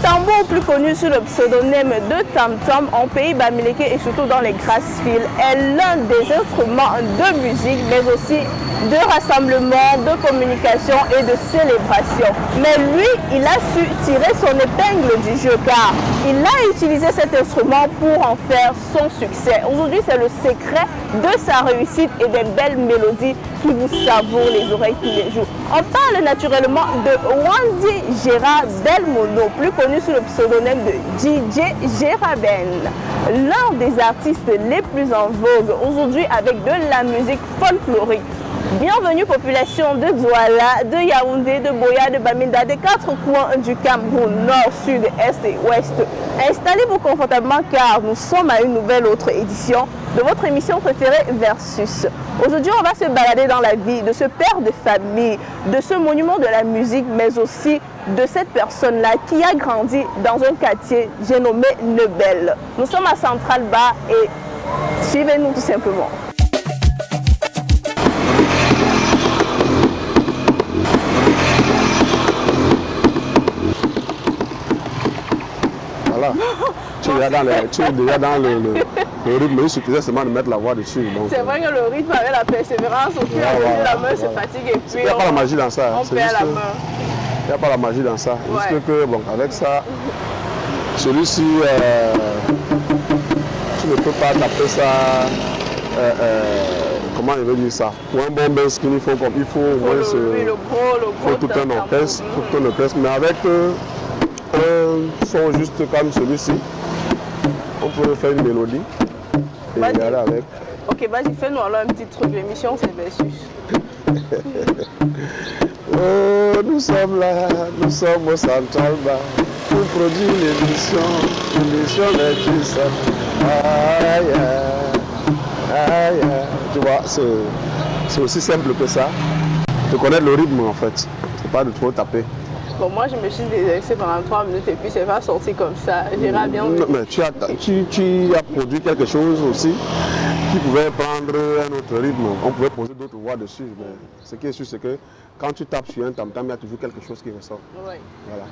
tambour, plus connu sous le pseudonyme de tam-tam en pays bamileke et surtout dans les Grassfields, est l'un des instruments de musique, mais aussi de rassemblement, de communication et de célébration. Mais lui, il a su tirer son épingle du jeu car il a utilisé cet instrument pour en faire son succès. Aujourd'hui, c'est le secret de sa réussite et des belles mélodies qui vous savourent les oreilles tous les jours. On parle naturellement de Wandy Gérard Delmono, plus connu sous le pseudonyme de DJ Geraben, l'un des artistes les plus en vogue aujourd'hui avec de la musique folklorique. Bienvenue population de Douala, de Yaoundé, de Boya, de Bamenda, des quatre coins du Cameroun, nord, sud, est et ouest. Installez-vous confortablement car nous sommes à une nouvelle autre édition de votre émission préférée Versus. Aujourd'hui, on va se balader dans la vie de ce père de famille, de ce monument de la musique, mais aussi de cette personne-là qui a grandi dans un quartier, j'ai nommé Nebel. Nous sommes à Central Bar et suivez-nous tout simplement. Voilà. Tu es déjà dans le rythme, il suffisait seulement de mettre la voix dessus. C'est vrai que le rythme avec la persévérance, au fur et à mesure, la main se fatigue et puis il n'y a pas la magie dans ça. On perd la main. Il n'y a pas la magie dans ça. Ouais. Juste que, bon, avec ça, celui-ci, tu ne peux pas taper ça. Comment il veut dire ça? Pour un bon bain skin, il faut tout un orchestre, mais avec un son juste comme celui-ci, on peut faire une mélodie et y aller avec. Ok, vas-y, fais-nous alors un petit truc. L'émission, c'est Versus. Oh, nous sommes là, nous sommes au Central Bar pour produire l'émission Versus. Aïe, aïe, aïe. Tu vois, c'est aussi simple que ça. De connaître le rythme en fait, c'est pas de trop taper. Bon, moi je me suis désexé pendant 3 minutes et puis c'est pas sorti comme ça. J'irai bien. Mais tu as produit quelque chose aussi qui pouvait prendre un autre rythme. On pouvait poser d'autres voix dessus. Mais ce qui est sûr, c'est que quand tu tapes sur un tam-tam, il y a toujours quelque chose qui ressort. Oui. Voilà.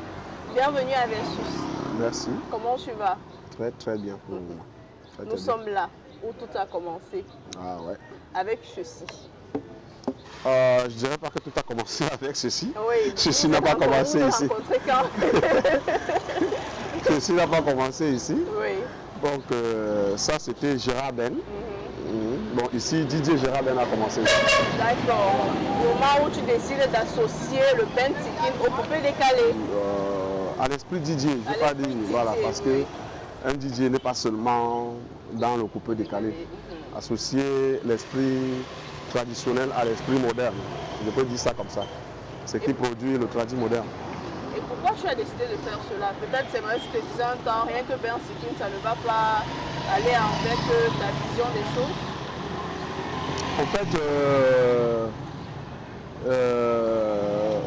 Bienvenue à Versus. Merci. Comment tu vas? Très très bien pour vous. Nous sommes là où tout a commencé. Ah ouais. Avec ceci. Je dirais pas que tout a commencé avec ceci. Oui, ceci n'a pas commencé ici. Ceci n'a pas commencé ici. Oui. Donc ça c'était Gérard Ben. Bon ici DJ Gérard Ben a commencé ici. D'accord. Au moment où tu décides d'associer le Ben Tikin au poupées décalées. À l'esprit DJ, je ne vais pas dire. Voilà, parce que un DJ n'est pas seulement dans le coupé décalé. Associer l'esprit traditionnel à l'esprit moderne. Je peux dire ça comme ça. C'est qui produit le tradit moderne. Et pourquoi tu as décidé de faire cela? Peut-être c'est vrai, je te disais un temps, rien que Ben Tikin, ça ne va pas aller avec ta vision des choses. En fait,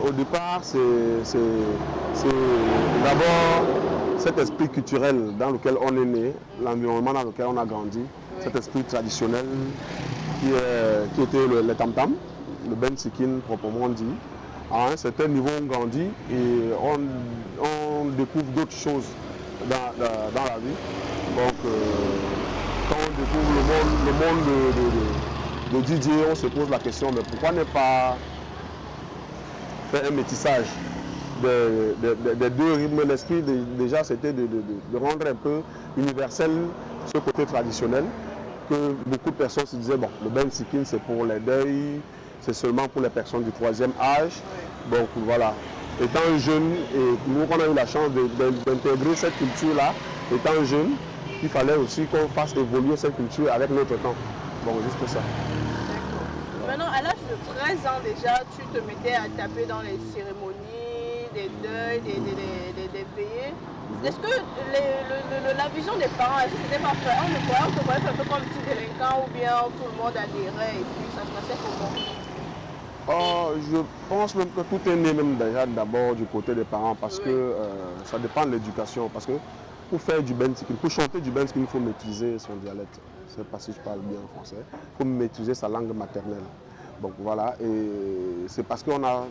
au départ, c'est d'abord cet esprit culturel dans lequel on est né, l'environnement dans lequel on a grandi, cet esprit traditionnel qui était le tam-tam, le Ben Tikin proprement dit. À un certain niveau, on grandit et on découvre d'autres choses dans la vie. Donc, quand on découvre le monde de DJ, on se pose la question, mais pourquoi ne pas faire un métissage des deux rythmes? L'esprit déjà c'était de rendre un peu universel ce côté traditionnel, que beaucoup de personnes se disaient, bon, le Ben Tikin c'est pour les deuils, c'est seulement pour les personnes du 3e âge. Donc voilà, étant jeune, et nous on a eu la chance d'intégrer cette culture-là, étant jeune, il fallait aussi qu'on fasse évoluer cette culture avec notre temps. Bon, juste ça. Maintenant, à l'âge de 13 ans déjà, tu te mettais à taper dans les cérémonies, des deuils, des veillées. Est-ce que la vision des parents, est-ce que c'était pas fait? On te voyait un peu comme petit délinquant ou bien tout le monde adhérait et puis ça se passait comment? Je pense même que tout est né même déjà d'abord du côté des parents parce que ça dépend de l'éducation. Parce que pour faire du Ben Tikin, pour chanter du Ben Tikin, il faut maîtriser son dialecte. Je ne sais pas si je parle bien en français. Il faut maîtriser sa langue maternelle. Donc voilà, et c'est parce qu'on a,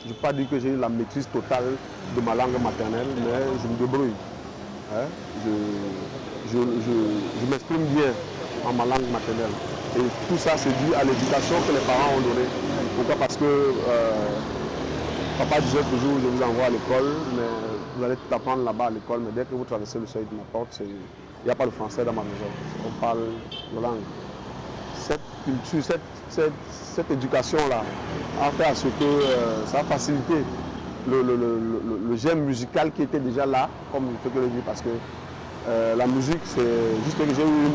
je ne peux pas dire que j'ai la maîtrise totale de ma langue maternelle, mais je me débrouille. Hein. Je m'exprime bien en ma langue maternelle. Et tout ça, c'est dû à l'éducation que les parents ont donnée. Pourquoi? Parce que papa disait toujours, je vous envoie à l'école, mais vous allez tout apprendre là-bas à l'école, mais dès que vous traversez le seuil de ma porte, il n'y a pas de français dans ma maison. On parle de langue. Cette culture, cette éducation-là a fait à ce que ça a facilité le gène musical qui était déjà là, comme je peux le dire, parce que la musique, c'est juste que j'ai eu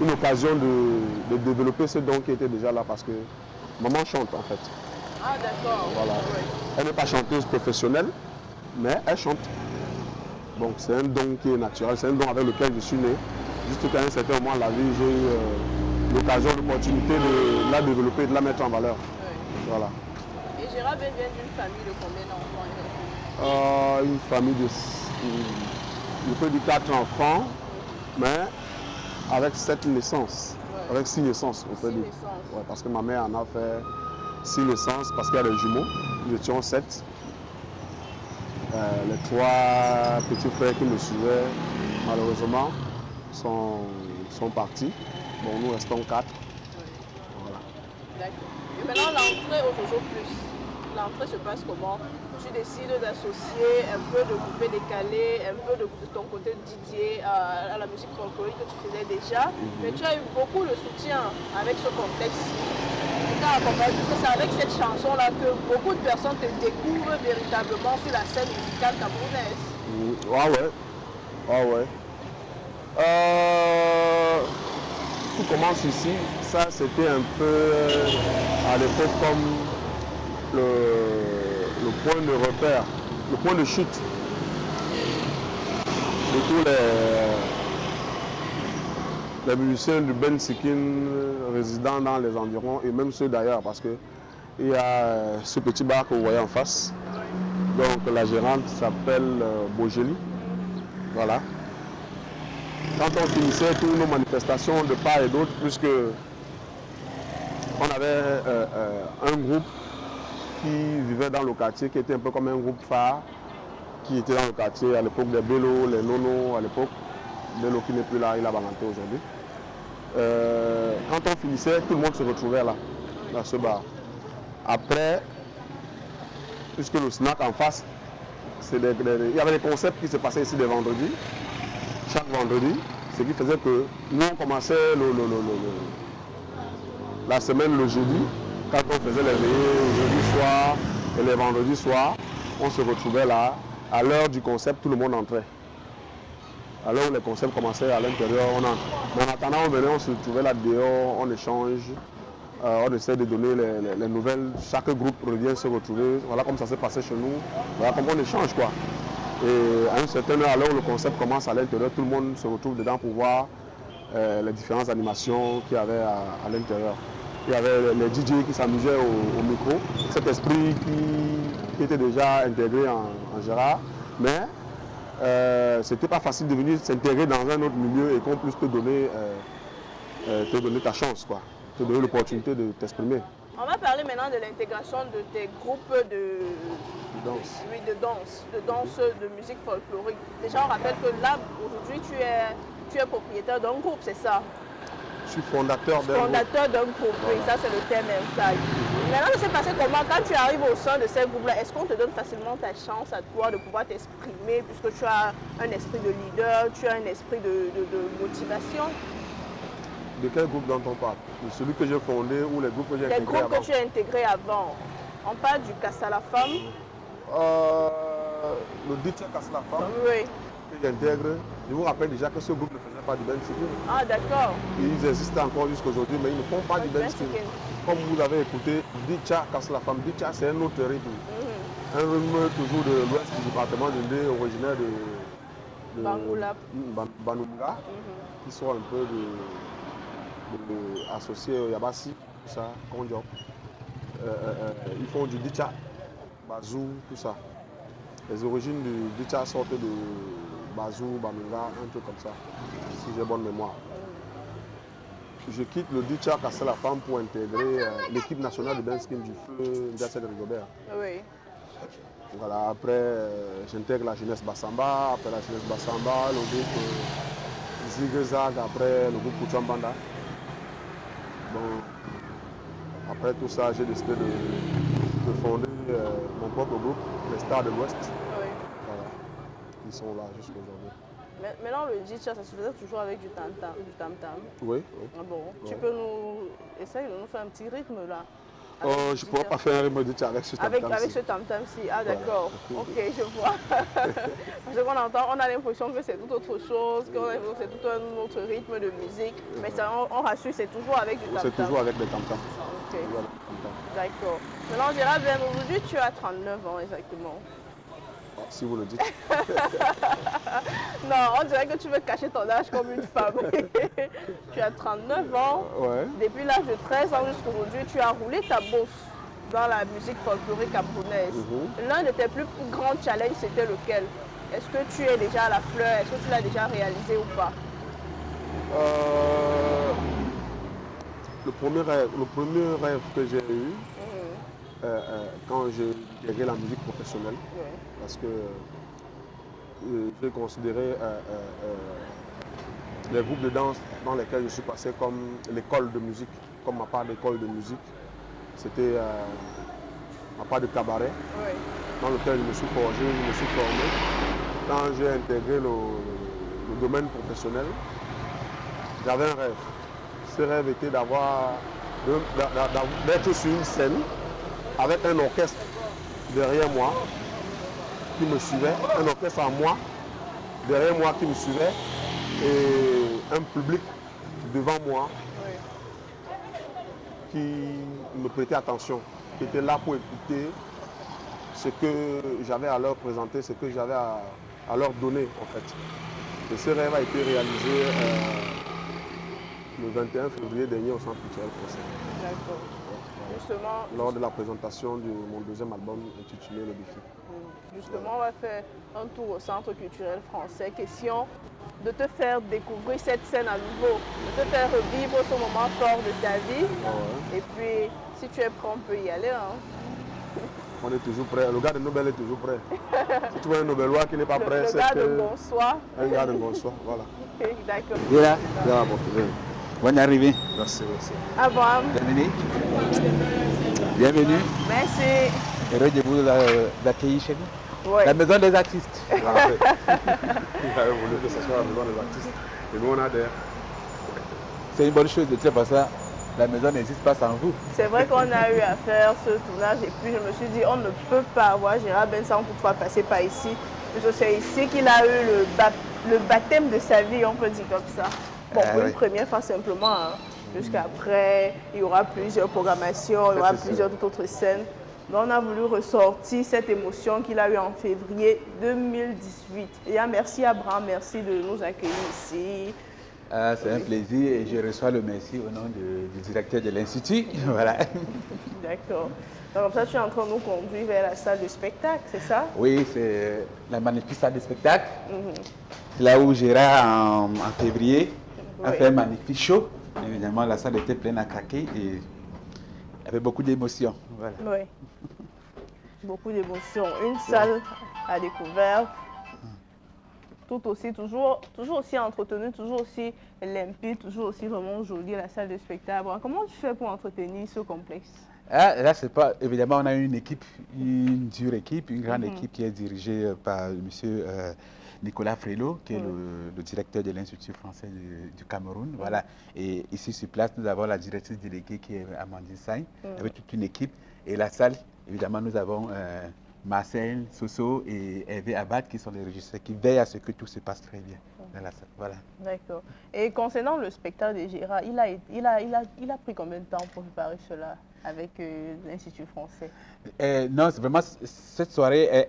une occasion de développer ce don qui était déjà là, parce que maman chante en fait. Ah d'accord. Voilà. Ouais. Elle n'est pas chanteuse professionnelle, mais elle chante. Donc c'est un don qui est naturel, c'est un don avec lequel je suis né. Juste qu'à un certain moment de la vie, j'ai eu l'occasion, l'opportunité de la développer, de la mettre en valeur. Ouais. Voilà. Et Gérard vient d'une famille de combien d'enfants? Une famille de, je peux dire 4 enfants, mais avec 7 naissances, Ouais. avec 6 naissances, on peut dire. Ouais, parce que ma mère en a fait 6 naissances, parce qu'il y a des jumeaux, nous étions 7. Les 3 petits frères qui me suivaient, malheureusement, sont partis. Bon, nous restons 4. Voilà. D'accord. Et maintenant, l'entrée au Jojo Plus, l'entrée se passe comment? Tu décides d'associer un peu de coupé décalé, un peu de ton côté Didier à la musique folklorique que tu faisais déjà, mais tu as eu beaucoup de soutien avec ce complexe. C'est avec cette chanson-là que beaucoup de personnes te découvrent véritablement sur la scène musicale camerounaise. Ah ouais. Ah ouais. Tout commence ici. Ça, c'était un peu à l'époque comme le point de repère, le point de chute de tous les musiciens du Ben Sikin résidant dans les environs et même ceux d'ailleurs, parce que il y a ce petit bar que vous voyez en face. Donc la gérante s'appelle Bogeli. Voilà. Quand on finissait toutes nos manifestations de part et d'autre, puisque on avait un groupe qui vivait dans le quartier, qui était un peu comme un groupe phare, qui était dans le quartier à l'époque des Bello, les Nono à l'époque. Bello qui n'est plus là, il a balanté aujourd'hui. Quand on finissait, tout le monde se retrouvait là, dans ce bar. Après, puisque le snack en face, il y avait des concepts qui se passaient ici des vendredis, chaque vendredi, ce qui faisait que nous on commençait la semaine le jeudi, quand on faisait les veillées le jeudi soir et les vendredis soirs, on se retrouvait là, à l'heure du concept, tout le monde entrait. À l'heure où les concepts commençaient à l'intérieur, on entre. Mais en attendant, on venait, on se trouvait là dehors, on échange. On essaie de donner les nouvelles, chaque groupe revient se retrouver, voilà comme ça s'est passé chez nous, voilà comme on échange quoi. Et à une certaine heure, alors le concept commence à l'intérieur, tout le monde se retrouve dedans pour voir les différentes animations qu'il y avait à l'intérieur. Il y avait les DJ qui s'amusaient au micro, cet esprit qui était déjà intégré en Gérard, mais c'était pas facile de venir s'intégrer dans un autre milieu et qu'on puisse te donner ta chance quoi. Te donner l'opportunité de t'exprimer. On va parler maintenant de l'intégration de tes groupes de danse. Oui, de danse de musique folklorique. Déjà, on rappelle que là, aujourd'hui, tu es propriétaire d'un groupe, c'est ça? Je suis fondateur d'un groupe. Fondateur d'un groupe, oui, ça c'est le terme inside. Maintenant, ça s'est passé comment? Quand tu arrives au sein de ces groupes-là, est-ce qu'on te donne facilement ta chance à toi de pouvoir t'exprimer puisque tu as un esprit de leader, tu as un esprit de motivation? De quel groupe dont on parle? De celui que j'ai fondé ou les groupes que j'ai intégrés avant? Les groupes que tu as intégrés avant. On parle du Casse la Femme. Le DJ Casse la Femme. Oui. Que j'intègre. Je vous rappelle déjà que ce groupe ne faisait pas du Ben Sikin. Ah d'accord. Ils existent encore jusqu'à aujourd'hui, mais ils ne font pas du Ben Sikin. Comme vous avez écouté, Dicha Casse la Femme. Dicha, c'est un autre rythme. Un rythme toujours de l'ouest du département d'Indé, originaire de Banunga, qui sont un peu associés au Yabassi, tout ça, Kondiop. Ils font du Dicha, Bazou, tout ça. Les origines du Dicha sortent de Bazou, Banunga, un truc comme ça, si j'ai bonne mémoire. je quitte le Dicha Kassala-Femme pour intégrer l'équipe nationale de dancing du feu Ndiassé de Rigobert. Oui. Voilà, après, j'intègre la jeunesse Bassamba, après la jeunesse Bassamba, le groupe Zigzag, après le groupe Kuchambanda. Donc, après tout ça, j'ai décidé de fonder mon propre groupe, les Stars de l'Ouest. Oui. Voilà, qui sont là jusqu'aujourd'hui. Maintenant, le Dicha, ça se faisait toujours avec du tam-tam. Oui, Ah bon, oui. tu peux nous essayer de nous faire un petit rythme là. Je ne pourrais pas faire un rythme de Dicha avec ce tam-tam. Avec ce tam-tam-ci. Ah d'accord, voilà. Ok, je vois. Parce qu'on entend, on a l'impression que c'est tout autre chose, que c'est tout un autre rythme de musique. Mais ça, on rassure, c'est toujours avec du tam-tam. C'est toujours avec des tam-tam. Ok. D'accord. Maintenant, Gérard Ben, aujourd'hui, tu as 39 ans exactement. Si vous le dites. Non, on dirait que tu veux cacher ton âge comme une femme. Tu as 39 ans. Ouais. Depuis l'âge de 13 ans jusqu'à aujourd'hui, tu as roulé ta bosse dans la musique folklorique camerounaise. L'un de tes plus grands challenges, c'était lequel? Est-ce que tu es déjà à la fleur? Est-ce que tu l'as déjà réalisé ou pas? Le premier rêve que j'ai eu, quand j'ai intégré la musique professionnelle, parce que j'ai considéré les groupes de danse dans lesquels je suis passé comme l'école de musique, comme ma part d'école de musique. C'était ma part de cabaret, dans lequel je me suis forgé, je me suis formé. Quand j'ai intégré le domaine professionnel, j'avais un rêve. Ce rêve était d'être sur une scène avec un orchestre derrière moi qui me suivait, un orchestre à moi, derrière moi qui me suivait, et un public devant moi qui me prêtait attention, qui était là pour écouter ce que j'avais à leur présenter, ce que j'avais à leur donner en fait. Et ce rêve a été réalisé le 21 février dernier au Centre culturel français. D'accord. Justement, lors de la présentation de mon deuxième album intitulé Le Défi. Justement, on va faire un tour au Centre culturel français. Question de te faire découvrir cette scène à nouveau, de te faire revivre ce moment fort de ta vie. Et puis, si tu es prêt, on peut y aller. Hein. On est toujours prêt. Le gars de Nobel est toujours prêt. Si tu vois un Nobellois qui n'est pas prêt, c'est que... de bonsoir. Un gars de bonsoir, voilà. D'accord. Il est là. Bonne arrivée. Merci, merci. Abraham. Bienvenue. Bienvenue. Merci. Heureux de vous accueillir chez nous. Ouais. La maison des artistes. Il avait voulu que ce soit la maison des artistes. Et nous, on adhère. C'est une bonne chose de dire parce que la maison n'existe pas sans vous. C'est vrai qu'on a eu à faire ce tournage et puis je me suis dit on ne peut pas avoir Gérard Ben sans toutefois passer par ici. C'est ici qu'il a eu le baptême de sa vie, on peut dire comme ça. Bon, pour une première fois simplement, hein. Jusqu'après, il y aura plusieurs programmations, il y aura plusieurs autres scènes. Donc on a voulu ressortir cette émotion qu'il a eue en février 2018. Et merci Abraham, merci de nous accueillir ici. C'est un plaisir et je reçois le merci au nom du directeur de l'Institut. Voilà. D'accord. Donc comme ça, tu es en train de nous conduire vers la salle de spectacle, c'est ça? Oui, c'est la magnifique salle de spectacle. Là où Gérard, en février, a fait un magnifique show. Évidemment, la salle était pleine à craquer et il y avait beaucoup d'émotions. Voilà. Oui. Beaucoup d'émotions. Une salle à découvert. Tout aussi, toujours aussi entretenue, toujours aussi limpide, toujours aussi vraiment jolie, la salle de spectacle. Comment tu fais pour entretenir ce complexe? Là, c'est pas... Évidemment, on a une équipe, une dure équipe, une grande équipe qui est dirigée par M. Nicolas Frélot, qui est le directeur de l'Institut français du Cameroun. Voilà. Et ici, sur place, nous avons la directrice déléguée qui est Amandine Sagne, avec toute une équipe. Et la salle, évidemment, nous avons Marcel, Soso et Hervé Abad, qui sont les régisseurs, qui veillent à ce que tout se passe très bien dans la salle. Voilà. D'accord. Et concernant le spectacle de Gérard, il a pris combien de temps pour préparer cela avec l'Institut français? Non, c'est vraiment cette soirée,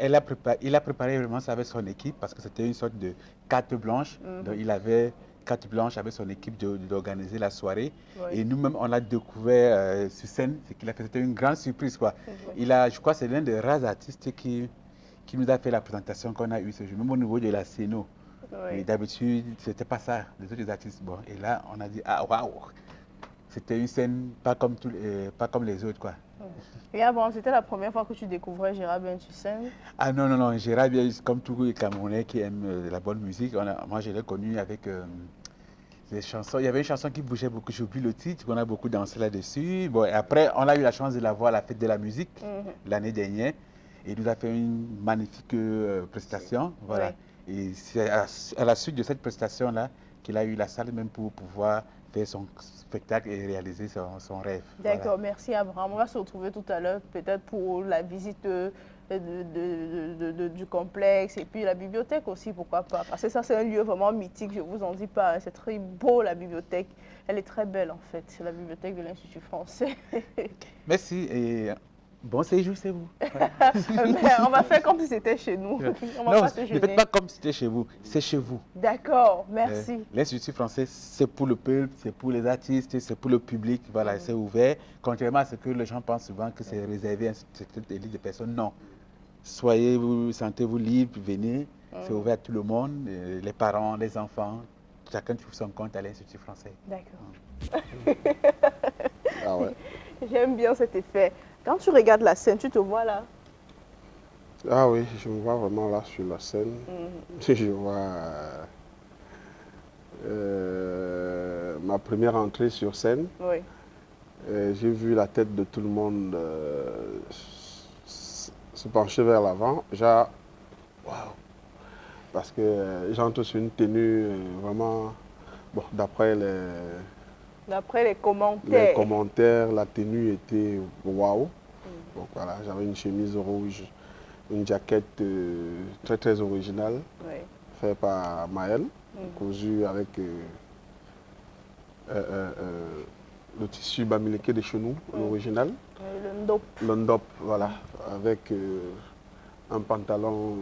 il a préparé vraiment ça avec son équipe parce que c'était une sorte de carte blanche. Donc il avait carte blanche avec son équipe d'organiser la soirée. Et nous-mêmes, on l'a découvert sur scène. Ce qu'il a fait, c'était une grande surprise, quoi. Je crois que c'est l'un des rares artistes qui nous a fait la présentation qu'on a eue ce jour, même au niveau de la scéno. D'habitude, c'était pas ça, les autres artistes. Bon, et là, on a dit, ah waouh, c'était une scène pas comme, pas comme les autres, quoi. Et avant, c'était la première fois que tu découvrais Gérard Ben sur scène? Ah non, non, non, Gérard Bien, comme tous les Camerounais qui aiment la bonne musique, moi je l'ai connu avec des chansons. Il y avait une chanson qui bougeait beaucoup, j'oublie le titre, on a beaucoup dansé là-dessus. Bon, et après, on a eu la chance de la voir à la fête de la musique l'année dernière. Et il nous a fait une magnifique prestation. Voilà. Oui. Et c'est à la suite de cette prestation-là qu'il a eu la salle même pour pouvoir faire son spectacle et réaliser son rêve. D'accord, Voilà. merci Abraham. On va se retrouver tout à l'heure, peut-être pour la visite du complexe et puis la bibliothèque aussi, pourquoi pas. Parce que ça, c'est un lieu vraiment mythique, je ne vous en dis pas. Hein. C'est très beau, la bibliothèque. Elle est très belle, en fait. C'est la bibliothèque de l'Institut français. Merci et bon séjour, c'est vous. Mais on va faire comme si c'était chez nous. On va Non, pas se ne gêner. faites pas comme si c'était chez vous, c'est chez vous. D'accord, merci. L'Institut français, c'est pour le peuple, c'est pour les artistes, c'est pour le public, voilà, c'est ouvert. Contrairement à ce que les gens pensent souvent que c'est réservé à une certaine élite de personnes, non. Sentez-vous libre, venez, c'est ouvert à tout le monde, les parents, les enfants, chacun trouve son compte à l'Institut français. D'accord. Ah ouais. J'aime bien cet effet. Quand tu regardes la scène, tu te vois là? Ah oui, je me vois vraiment là sur la scène. Je vois ma première entrée sur scène. Oui. J'ai vu la tête de tout le monde se pencher vers l'avant. Waouh! Parce que j'entre sur une tenue vraiment, bon, d'après les commentaires. la tenue était waouh. Donc voilà, j'avais une chemise rouge, une jaquette très très originale, faite par Maël, cousue avec le tissu bamileke de chez nous, l'original. Le ndop. Le ndop, voilà, avec un pantalon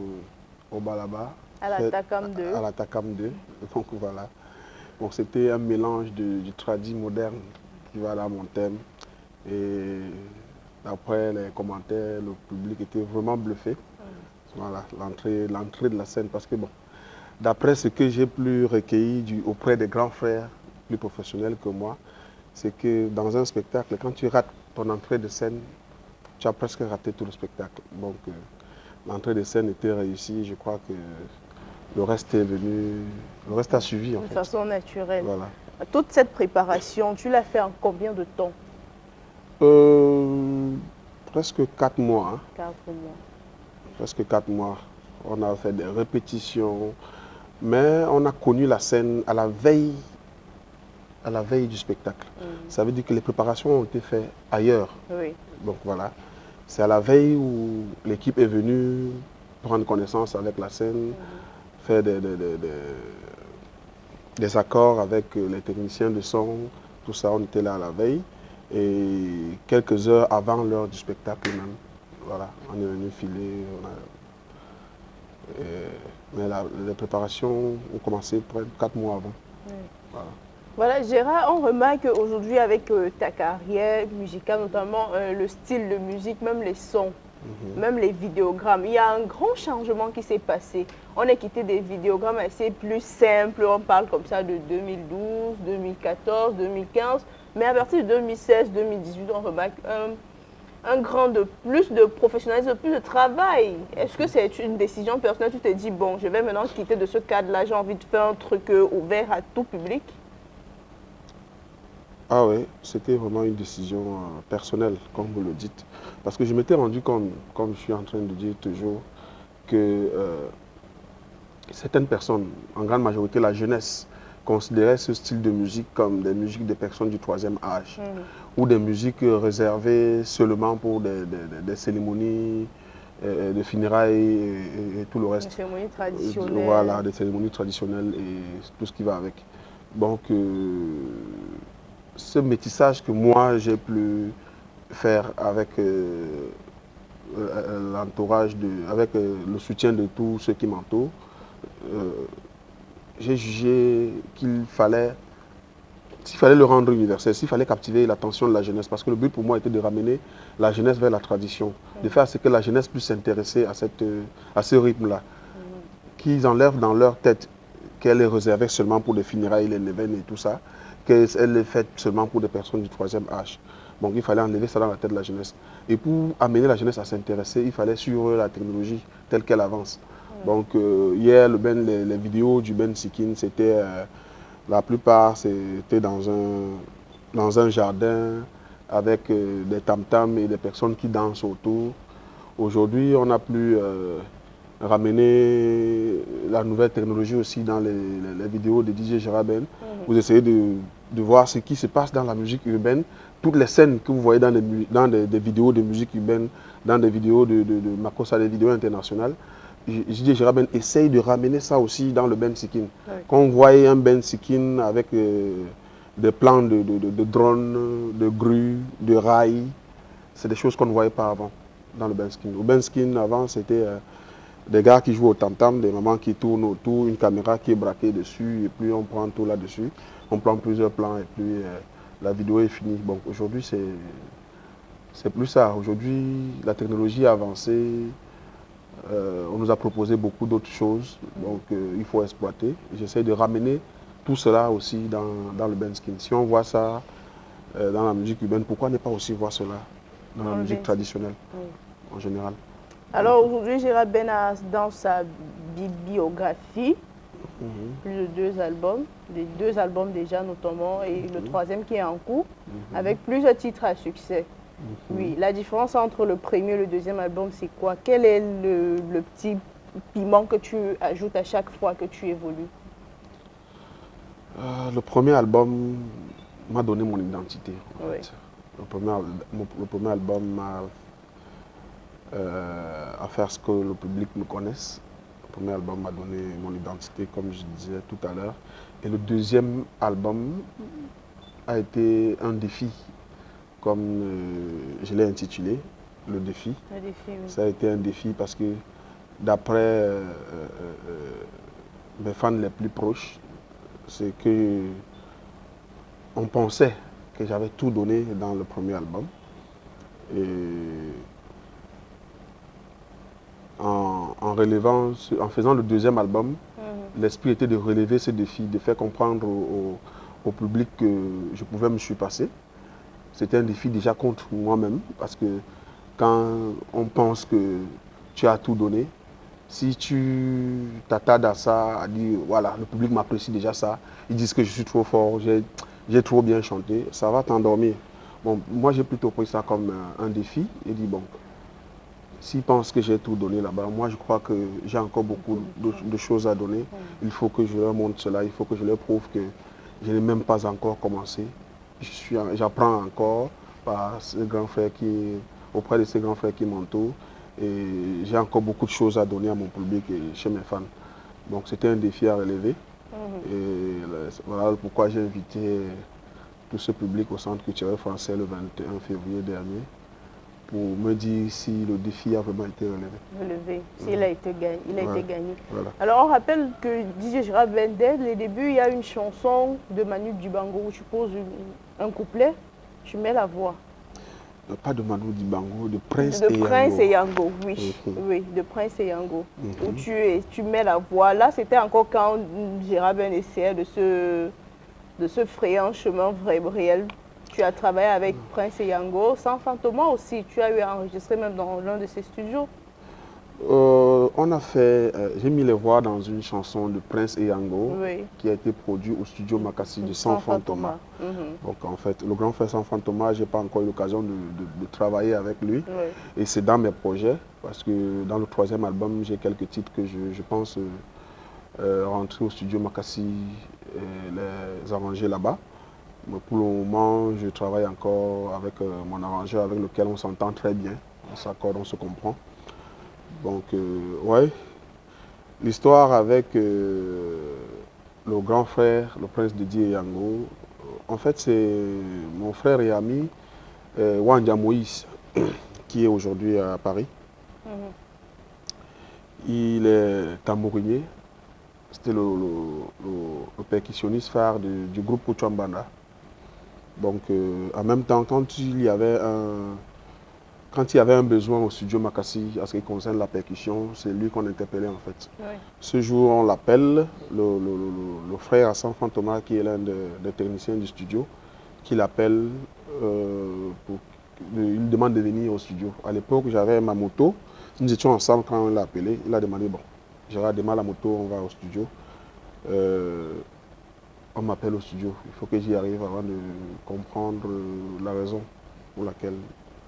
au bas là-bas. À la Takam 2. À la Takam 2, donc voilà. Bon, c'était un mélange du tradi moderne qui va dans mon thème. Et après les commentaires, le public était vraiment bluffé. Voilà, l'entrée de la scène. Parce que bon, d'après ce que j'ai pu recueilli auprès des grands frères plus professionnels que moi, c'est que dans un spectacle, quand tu rates ton entrée de scène, tu as presque raté tout le spectacle. Donc l'entrée de scène était réussie. Je crois que le reste est venu, le reste a suivi en fait. De façon naturelle. Voilà. Toute cette préparation, tu l'as fait en combien de temps? Presque 4 mois. Hein. 4 mois. Presque 4 mois. On a fait des répétitions, mais on a connu la scène à la veille du spectacle. Ça veut dire que les préparations ont été faites ailleurs. Oui. Donc voilà, c'est à la veille où l'équipe est venue prendre connaissance avec la scène, faire des accords avec les techniciens de son, tout ça, on était là à la veille. Et quelques heures avant l'heure du spectacle même, voilà, on est venu filer. Mais les préparations ont commencé près de 4 mois avant. Voilà. Voilà, Gérard, on remarque aujourd'hui avec ta carrière musicale, notamment le style de musique, même les sons, même les vidéogrammes, il y a un grand changement qui s'est passé. On a quitté des vidéogrammes assez plus simples, on parle comme ça de 2012, 2014, 2015, mais à partir de 2016, 2018, on remarque plus de professionnalisme, plus de travail. Est-ce que c'est une décision personnelle? Tu te dis, bon, je vais maintenant quitter de ce cadre-là, j'ai envie de faire un truc ouvert à tout public? Ah oui, c'était vraiment une décision personnelle, comme vous le dites. Parce que je m'étais rendu compte, comme je suis en train de dire toujours, que certaines personnes, en grande majorité la jeunesse, considéraient ce style de musique comme des musiques des personnes du 3e âge, ou des musiques réservées seulement pour des cérémonies de funérailles et tout le reste. Des cérémonies traditionnelles. Voilà, des cérémonies traditionnelles et tout ce qui va avec. Donc, ce métissage que moi j'ai pu faire avec l'entourage, avec le soutien de tous ceux qui m'entourent, j'ai jugé qu'il fallait, s'il fallait le rendre universel, s'il fallait captiver l'attention de la jeunesse, parce que le but pour moi était de ramener la jeunesse vers la tradition, de faire ce que la jeunesse puisse s'intéresser à ce rythme-là, qu'ils enlèvent dans leur tête qu'elle est réservée seulement pour les funérailles, les neveux et tout ça, qu'elle est faite seulement pour des personnes du 3e âge. Donc il fallait enlever ça dans la tête de la jeunesse. Et pour amener la jeunesse à s'intéresser, il fallait suivre la technologie telle qu'elle avance. Donc hier, les vidéos du Ben Sikin, c'était la plupart, c'était dans un jardin avec des tam-tams et des personnes qui dansent autour. Aujourd'hui, on a pu ramener la nouvelle technologie aussi dans les vidéos de DJ Gérard Ben. Vous essayez de voir ce qui se passe dans la musique urbaine. Toutes les scènes que vous voyez dans des vidéos de musique urbaine, dans des vidéos de Makossa, des vidéos internationales, DJ Gérard Ben essaye de ramener ça aussi dans le Ben Sikin. Quand on voyait un Ben Sikin avec des plans de drones, de grues, de rails, c'est des choses qu'on ne voyait pas avant dans le Ben Sikin. Au Ben Sikin, avant, c'était des gars qui jouent au tam-tam, des mamans qui tournent autour, une caméra qui est braquée dessus, et puis on prend tout là-dessus. On prend plusieurs plans, et puis la vidéo est finie. Bon, aujourd'hui, c'est plus ça. Aujourd'hui, la technologie a avancé. On nous a proposé beaucoup d'autres choses, donc il faut exploiter. J'essaie de ramener tout cela aussi dans le Ben Sikin. Si on voit ça dans la musique urbaine, pourquoi ne pas aussi voir cela dans la musique traditionnelle en général? Alors aujourd'hui, Gérard Ben a dans sa bibliographie plus de 2 albums, les 2 albums déjà notamment, et le 3e qui est en cours, avec plusieurs titres à succès. Oui, la différence entre le premier et le 2e album, c'est quoi? Quel est le petit piment que tu ajoutes à chaque fois que tu évolues? Le premier album m'a donné mon identité. En fait. Le premier album m'a à faire ce que le public me connaisse. Le premier album m'a donné mon identité, comme je disais tout à l'heure. Et le 2e album a été un défi, comme je l'ai intitulé, le défi. Le défi, oui. Ça a été un défi parce que d'après mes fans les plus proches, c'est que on pensait que j'avais tout donné dans le premier album. Et en faisant le 2e album, l'esprit était de relever ce défi, de faire comprendre au public que je pouvais me surpasser. C'était un défi déjà contre moi-même, parce que quand on pense que tu as tout donné, si tu t'attardes à ça, à dire voilà, le public m'apprécie déjà ça, ils disent que je suis trop fort, j'ai trop bien chanté, ça va t'endormir. Bon, moi j'ai plutôt pris ça comme un défi et dit bon, s'ils pensent que j'ai tout donné là-bas, moi je crois que j'ai encore beaucoup de choses à donner. Il faut que je leur montre cela, il faut que je leur prouve que je n'ai même pas encore commencé. J'apprends encore auprès de ces grands frères qui m'entourent. Et j'ai encore beaucoup de choses à donner à mon public et chez mes fans. Donc c'était un défi à relever. Et voilà pourquoi j'ai invité tout ce public au Centre culturel français le 21 février dernier pour me dire si le défi a vraiment été relevé. S'il a été gagné. Il a été gagné. Voilà. Alors on rappelle que DJ Gérard Ben, dès les débuts, il y a une chanson de Manu Dibango où tu poses un couplet, tu mets la voix. Pas de Manu Dibango, de Prince et Yango. De Prince et Yango, oui. Oui, de Prince et Yango. Où tu mets la voix. Là, c'était encore quand Gérard Ben essayait de se frayer un chemin vrai, réel. Tu as travaillé avec Prince et Yango. Sans Fantôma aussi, tu as eu enregistré même dans l'un de ses studios. On a fait, j'ai mis les voix dans une chanson de Prince et Yango qui a été produite au studio Makassi de Sans Fantôma. Donc en fait, le grand frère Sans Fantôma, je n'ai pas encore eu l'occasion de travailler avec lui. Et c'est dans mes projets, parce que dans le 3e album, j'ai quelques titres que je pense rentrer au studio Makassi et les arranger là-bas. Mais pour le moment, je travaille encore avec mon arrangeur avec lequel on s'entend très bien. On s'accorde, on se comprend. Donc, ouais, l'histoire avec le grand frère, le prince Didier Yango, en fait, c'est mon frère et ami Wanja Moïse, qui est aujourd'hui à Paris. Il est tambourinier, c'était le percussionniste phare du groupe Kuchambana. Donc, en même temps, quand il y avait Quand il y avait un besoin au studio Makassi, à ce qui concerne la percussion, c'est lui qu'on interpellait en fait. Oui. Ce jour, on l'appelle, le frère Hassan Fantomas, qui est l'un des techniciens du studio, qui l'appelle, il demande de venir au studio. À l'époque, j'avais ma moto, nous étions ensemble quand on l'a appelé, il a demandé, bon, Gérard, démarre la moto, on va au studio. On m'appelle au studio, il faut que j'y arrive avant de comprendre la raison pour laquelle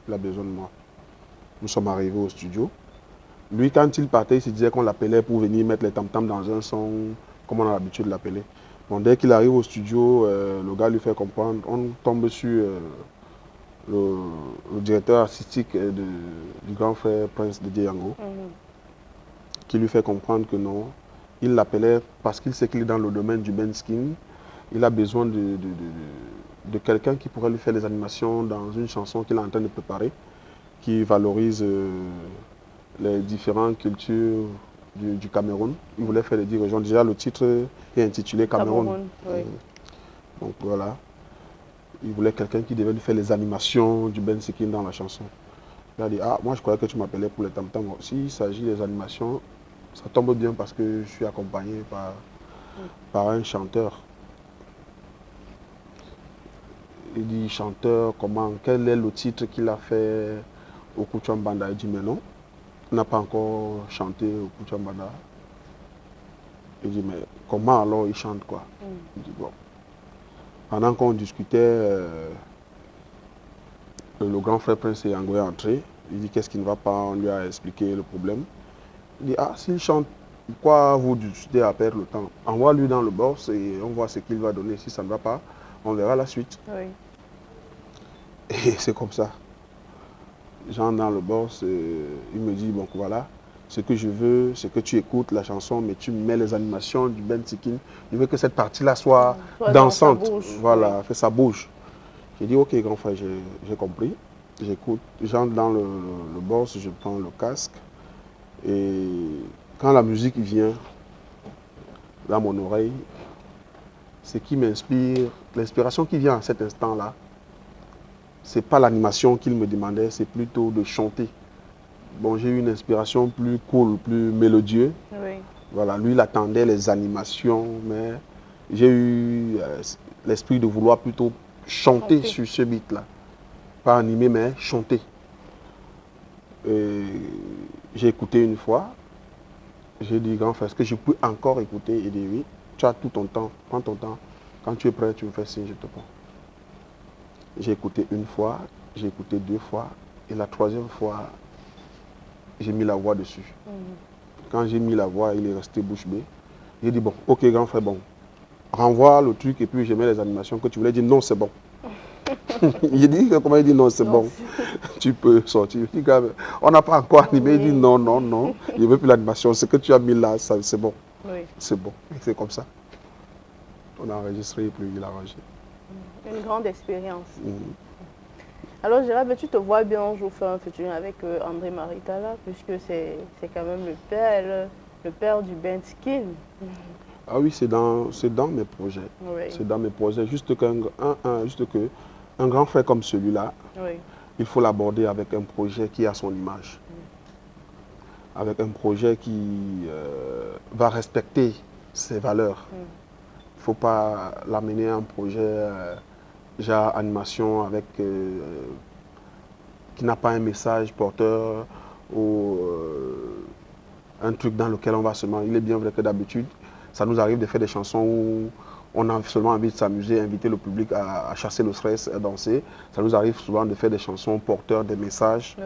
il a besoin de moi. Nous sommes arrivés au studio. Lui, quand il partait, il se disait qu'on l'appelait pour venir mettre les tam-tams dans un son, comme on a l'habitude de l'appeler. Bon, dès qu'il arrive au studio, le gars lui fait comprendre, on tombe sur le directeur artistique du grand frère Prince de Yango, qui lui fait comprendre que non, il l'appelait parce qu'il sait qu'il est dans le domaine du benskin. Il a besoin de quelqu'un qui pourrait lui faire des animations dans une chanson qu'il est en train de préparer, qui valorise les différentes cultures du Cameroun. Il voulait faire les dirigeants. Déjà, le titre est intitulé Cameroun. Oui. Donc voilà. Il voulait quelqu'un qui devait lui faire les animations du Ben Sikin dans la chanson. Il a dit, ah, moi je croyais que tu m'appelais pour les tam-tams. S'il s'agit des animations, ça tombe bien parce que je suis accompagné par un chanteur. Il dit, chanteur, comment, quel est le titre qu'il a fait au Kuchambanda? Il dit, mais non, il n'a pas encore chanté au Kuchambanda. Il dit, mais comment alors il chante quoi? Il dit, bon. Pendant qu'on discutait, le grand frère Prince Yango est entré. Il dit, qu'est-ce qui ne va pas? On lui a expliqué le problème. Il dit, ah, s'il chante, pourquoi vous discutez à perdre le temps? Envoie-lui dans le boss et on voit ce qu'il va donner. Si ça ne va pas, on verra la suite. Oui. Et c'est comme ça. J'entre dans le boss, il me dit, bon voilà, ce que je veux, c'est que tu écoutes la chanson, mais tu mets les animations du Ben Sikin. Je veux que cette partie-là soit dansante. Voilà, oui. Que ça bouge. J'ai dit, ok, grand frère, j'ai compris. J'écoute, j'entre dans le boss, je prends le casque. Et quand la musique vient dans mon oreille, ce qui m'inspire, l'inspiration qui vient à cet instant-là, c'est pas l'animation qu'il me demandait, c'est plutôt de chanter. Bon, j'ai eu une inspiration plus cool, plus mélodieuse. Oui. Voilà, lui, il attendait les animations, mais j'ai eu l'esprit de vouloir plutôt chanter sur ce beat-là. Pas animer, mais chanter. J'ai écouté une fois. J'ai dit, grand frère, est-ce que je peux encore écouter? Il dit, oui, tu as tout ton temps, prends ton temps. Quand tu es prêt, tu me fais signe, je te prends. J'ai écouté une fois, j'ai écouté deux fois, et la troisième fois, j'ai mis la voix dessus. Quand j'ai mis la voix, il est resté bouche bée. J'ai dit, bon, ok, grand frère, bon, renvoie le truc et puis je mets les animations que tu voulais. dire, non, c'est bon. Il dit, comment il dit, non, c'est bon. Tu peux sortir. Je dis, on n'a pas encore animé. Il dit, non, non, non, je ne veux plus l'animation. Ce que tu as mis là, c'est bon. Oui. C'est bon. C'est comme ça. On a enregistré et puis il a arrangé. Une grande expérience. Alors Gérard, tu te vois bien un jour faire un featuring avec André Maritala, puisque c'est quand même le père du benskin. Ah oui, c'est dans mes projets. Oui. C'est dans mes projets. Juste qu'un grand frère comme celui-là, oui. Il faut l'aborder avec un projet qui a son image. Avec un projet qui va respecter ses valeurs. Il ne faut pas l'amener à un projet genre animation avec qui n'a pas un message porteur ou un truc dans lequel on va seulement. Il est bien vrai que d'habitude, ça nous arrive de faire des chansons où on a seulement envie de s'amuser, inviter le public à chasser le stress, à danser. Ça nous arrive souvent de faire des chansons porteurs des messages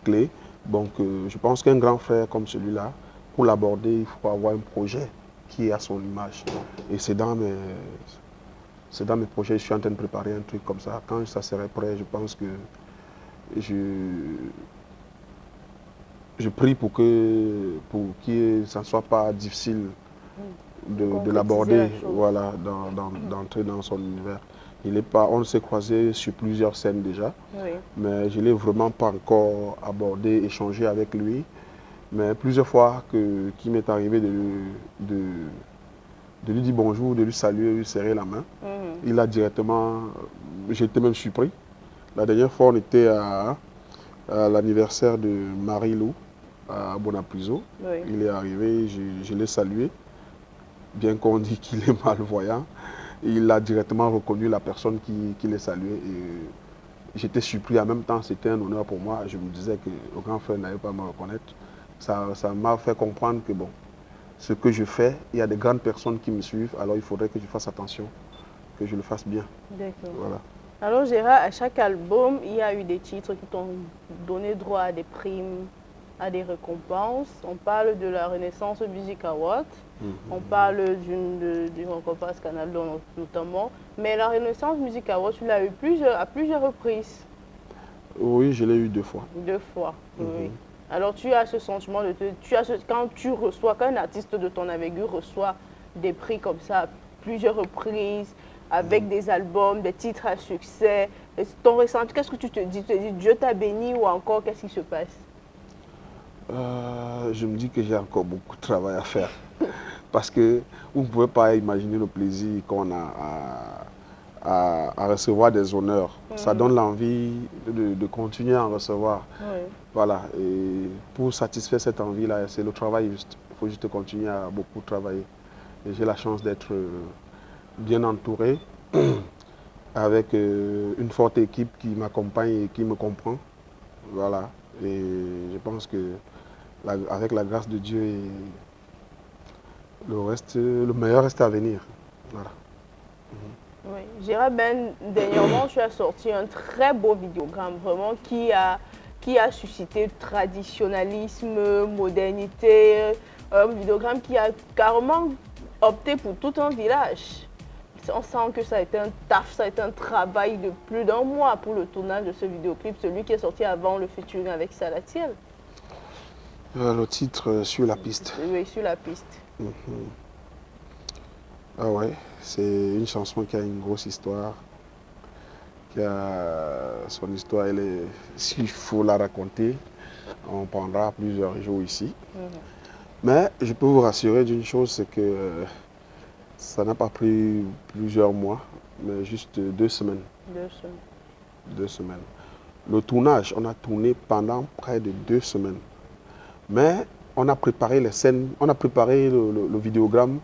clés. Donc je pense qu'un grand frère comme celui-là, pour l'aborder, il faut avoir un projet qui est à son image. Et c'est dans mes projets, je suis en train de préparer un truc comme ça. Quand ça serait prêt, je pense que je prie pour que ça ne soit pas difficile de l'aborder, voilà, d'entrer dans son univers. On s'est croisé sur plusieurs scènes déjà, mais je ne l'ai vraiment pas encore abordé, échangé avec lui. Mais plusieurs fois qu'il m'est arrivé de lui dire bonjour, de lui saluer, de lui serrer la main, il a directement, j'étais même surpris. La dernière fois, on était à l'anniversaire de Marie-Lou à Bonapuiso. Oui. Il est arrivé, je l'ai salué, bien qu'on dit qu'il est malvoyant. Il a directement reconnu la personne qui l'a salué. Et j'étais surpris, en même temps c'était un honneur pour moi. Je me disais que le grand frère n'allait pas me reconnaître. Ça m'a fait comprendre que bon, ce que je fais, il y a des grandes personnes qui me suivent, alors il faudrait que je fasse attention, que je le fasse bien. D'accord. Voilà. Alors Gérard, à chaque album, il y a eu des titres qui t'ont donné droit à des primes, à des récompenses. On parle de la Renaissance Music Award, on parle d'une récompense Canal notamment, mais la Renaissance Music Award, tu l'as eu à plusieurs reprises. Oui, je l'ai eu 2 fois. 2 fois, oui. Alors tu as ce sentiment de quand un artiste de ton envergure reçoit des prix comme ça à plusieurs reprises, avec des albums, des titres à succès, ton ressenti, qu'est-ce que tu te dis? Tu te dis Dieu t'a béni ou encore qu'est-ce qui se passe? Je me dis que j'ai encore beaucoup de travail à faire. Parce que vous ne pouvez pas imaginer le plaisir qu'on a à recevoir des honneurs. Ça donne l'envie de continuer à en recevoir. Oui. Voilà. Et pour satisfaire cette envie-là, c'est le travail juste. Il faut juste continuer à beaucoup travailler. Et j'ai la chance d'être bien entouré, avec une forte équipe qui m'accompagne et qui me comprend. Voilà. Et je pense que avec la grâce de Dieu, le meilleur reste à venir. Voilà. Oui. Gérard Ben, dernièrement, tu as sorti un très beau vidéogramme, vraiment, qui a suscité traditionnalisme, modernité, un vidéogramme qui a carrément opté pour tout un village. On sent que ça a été un taf, ça a été un travail de plus d'1 mois pour le tournage de ce vidéoclip, celui qui est sorti avant le featuring avec Salatiel. Le titre Sur la piste. Oui, Sur la piste. Ah ouais, c'est une chanson qui a une grosse histoire. Son histoire, s'il faut la raconter, on prendra plusieurs jours ici. Mais je peux vous rassurer d'une chose, c'est que ça n'a pas pris plusieurs mois, mais juste 2 semaines. 2 semaines. 2 semaines. Le tournage, on a tourné pendant près de 2 semaines. Mais on a préparé les scènes, on a préparé le vidéogramme